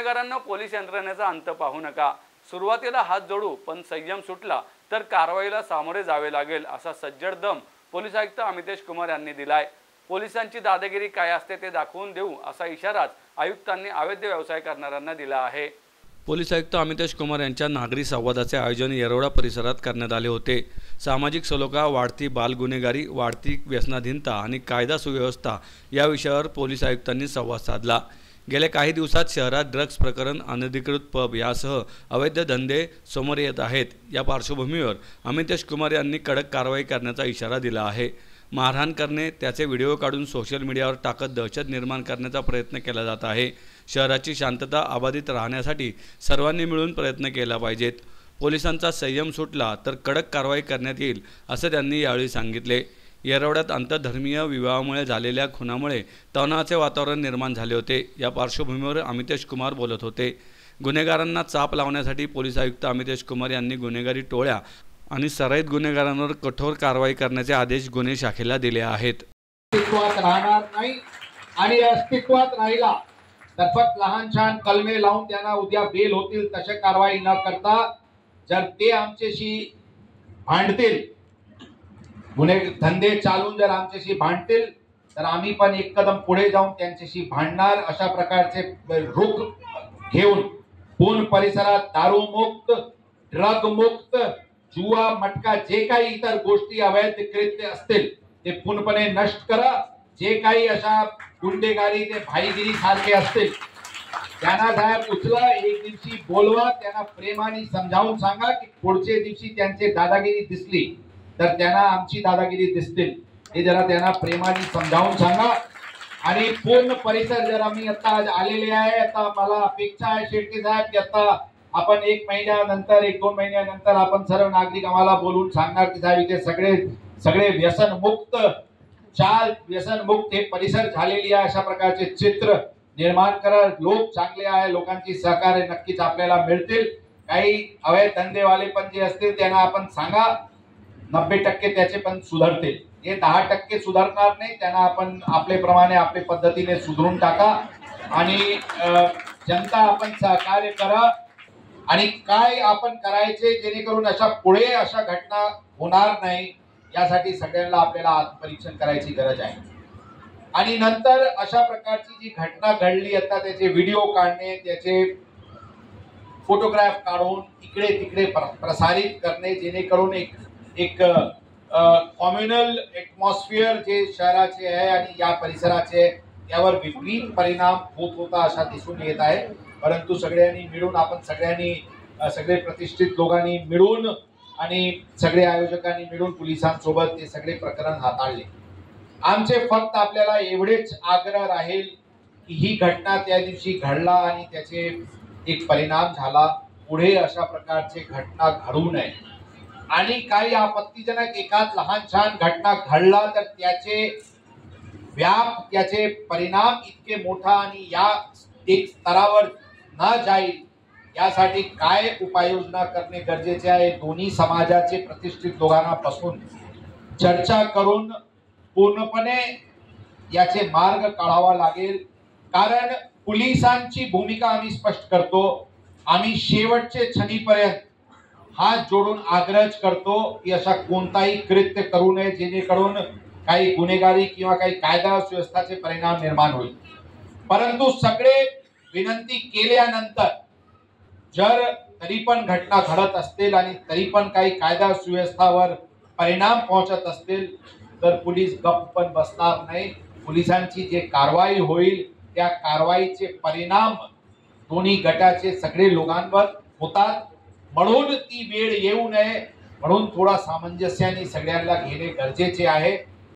गुन्हेगारांना पोलीस यंत्रणेचा अंत पाहू नका। सुरुवातीला हात जोडू, पण संयम सुटला तर कारवाईला सामोरे जावे लागेल, असा सज्जड दम पोलीस आयुक्त अमितेश कुमार यांनी दिलाय। पोलिसांची दादागिरी काय असते ते दाखवून देऊ, असा इशाराच आयुक्तांनी अवैध व्यवसाय करणाऱ्यांना दिला आहे। पोलीस आयुक्त अमितेश कुमार यांच्या नागरी संवादाचे आयोजन येरवडा परिसरात करण्यात आले होते। सामाजिक सलोखा, वाढती बाल गुन्हेगारी, वाढती व्यसनाधीनता आणि कायदा सुव्यवस्था या विषयावर पोलीस आयुक्तांनी संवाद साधला। गेल्या काही दिवसात शहरात ड्रग्ज प्रकरण, अनधिकृत पब यासह अवैध धंदे समोर येत आहेत। या पार्श्वभूमीवर अमितेश कुमार यांनी कडक कारवाई करण्याचा इशारा दिला आहे। मारहाण करणे, त्याचे व्हिडिओ काढून सोशल मीडियावर टाकत दहशत निर्माण करण्याचा प्रयत्न केला जात आहे। शहराची शांतता अबाधित राहण्यासाठी सर्वांनी मिळून प्रयत्न केला पाहिजेत। पोलिसांचा संयम सुटला तर कडक कारवाई करण्यात येईल, असं त्यांनी यावेळी सांगितले। येरवड्यात आंतरधर्मीय विवाहामुळे झालेल्या खुनामुळे तणावाचे वातावरण निर्माण झाले होते। या पार्श्वभूमीवर अमितेश कुमार बोलत होते। गुन्हेगारांना चाप लावण्यासाठी पोलीस आयुक्त अमितेश कुमार यांनी गुन्हेगारी टोळ्या आणि सराईत गुन्हेगारांवर कठोर कारवाई करण्याचे आदेश गुन्हे शाखेला दिले आहेत। अस्तित्वात राहणार नाही आणि अस्तित्वात राहिला तर फक्त लहान छान कलमे लावून त्यांना उद्या बेल होतील तसे कारवाई न करता जर ते आमच्याशी भांडतील, गुन्हे धंदे चालून जर आमच्याशी भांडतील तर आम्ही पण एक कदम पुढे जाऊन त्यांच्याशी भांडणार। अशा प्रकारचे रुख घेऊन पूर्ण परिसरात दारू मुक्त, ड्रग मुक्त, जुवा, मटका जे काही इतर गोष्टी अवैध कृत्य असतील ते पूर्णपणे नष्ट करा। जे काही अशा गुंडेगारी ते भाईगिरी सारखे असतील त्यांना साहेब उचला, एक दिवशी बोलवा, त्यांना प्रेमाने समजावून सांगा की पुढच्या दिवशी त्यांची दादागिरी दिसली तर त्यांना आमची दादागिरी दिसतील, हे जरा त्यांना प्रेमाने समजावून सांगा। आणि पूर्ण परिसर जर आम्ही आता आलेले आहे, आता मला अपेक्षा आहे शेट्टी साहेब की आता आपण 1 महिन्यानंतर 1-2 महिन्यानंतर आपण सर्व नागरिक आम्हाला बोलून सांगणार की साहेब इथे सगळे व्यसन मुक्त, व्यसन मुक्त हे परिसर झालेली आहे, अशा प्रकारचे चित्र निर्माण करा। लोक चांगले आहे, लोकांची सहकार्य नक्कीच आपल्याला मिळतील। काही अवैध धंदेवाले पण जे असतील त्यांना आपण सांगा, 90% त्याचे पण सुधारतील, हे 10% सुधारणार नाही, त्यांना आपण आपल्याप्रमाणे आपल्या पद्धतीने सुधरून टाका आणि जनता आपण सहकार्य करा। आणि काय आपण करायचे जेणेकरून अशा पुढे अशा घटना होणार नाही, यासाठी सगळ्यांना आपल्याला आत्मपरीक्षण करायची गरज आहे। आणि नंतर अशा प्रकारची जी घटना घडली आता त्याचे व्हिडिओ काढणे, त्याचे फोटोग्राफ काढून इकडे तिकडे प्रसारित करणे, जेणेकरून एक कॉम्युनल एटमॉस्फिअर जे शहराचे आहे आणि या परिसराचे यावर विपरीत परिणाम होत होता अशा दिसून येत आहे। परंतु सगळ्यांनी मिळून आपण सगळे प्रतिष्ठित लोकांनी मिळून आणि सगळे आयोजकांनी मिळून पोलिसांसोबत ते सगळे प्रकरण हाताळले। आमचे फक्त आपल्याला एवढेच आग्रह राहील की ही घटना त्या दिवशी घडला आणि त्याचे एक परिणाम झाला, पुढे अशा प्रकारचे घटना घडू नये। आणि काही आपत्तीजनक एखाद लहान छान घटना घडला तर त्याचे व्याप, त्याचे परिणाम इतके मोठा आणि या एक स्तरावर न जाईल यासाठी काय उपाययोजना करणे गरजेचे आहे, दोन्ही समाजाचे प्रतिष्ठित लोकांना बसून चर्चा करून पूर्णपणे याचे मार्ग काढावा लागेल। कारण पोलिसांची भूमिका आम्ही स्पष्ट करतो, आम्ही शेवटचे क्षणीपर्यंत हात जोडून आग्रह करतो की अशा कोणताही कृत्य करू नये जेणेकरून काही गुन्हेगारी किंवा काही कायदा सुव्यवस्थेचे परिणाम निर्माण होईल। परंतु सगळे विनंती केल्यानंतर जर तरी पण घटना घडत असतील आणि तरी पण काही कायदा सुव्यवस्थेवर परिणाम पोहोचत असतील तर पोलीस गप्प पण बसणार नाही। पोलिसांची जे कारवाई होईल त्या कारवाईचे परिणाम दोन्ही गटाचे सगळे लोकांवर होतात, म्हणून ती वेळ येऊ नये, म्हणून थोडा सामंजस्याने सगळ्यांना घेणे गरजेचे आहे।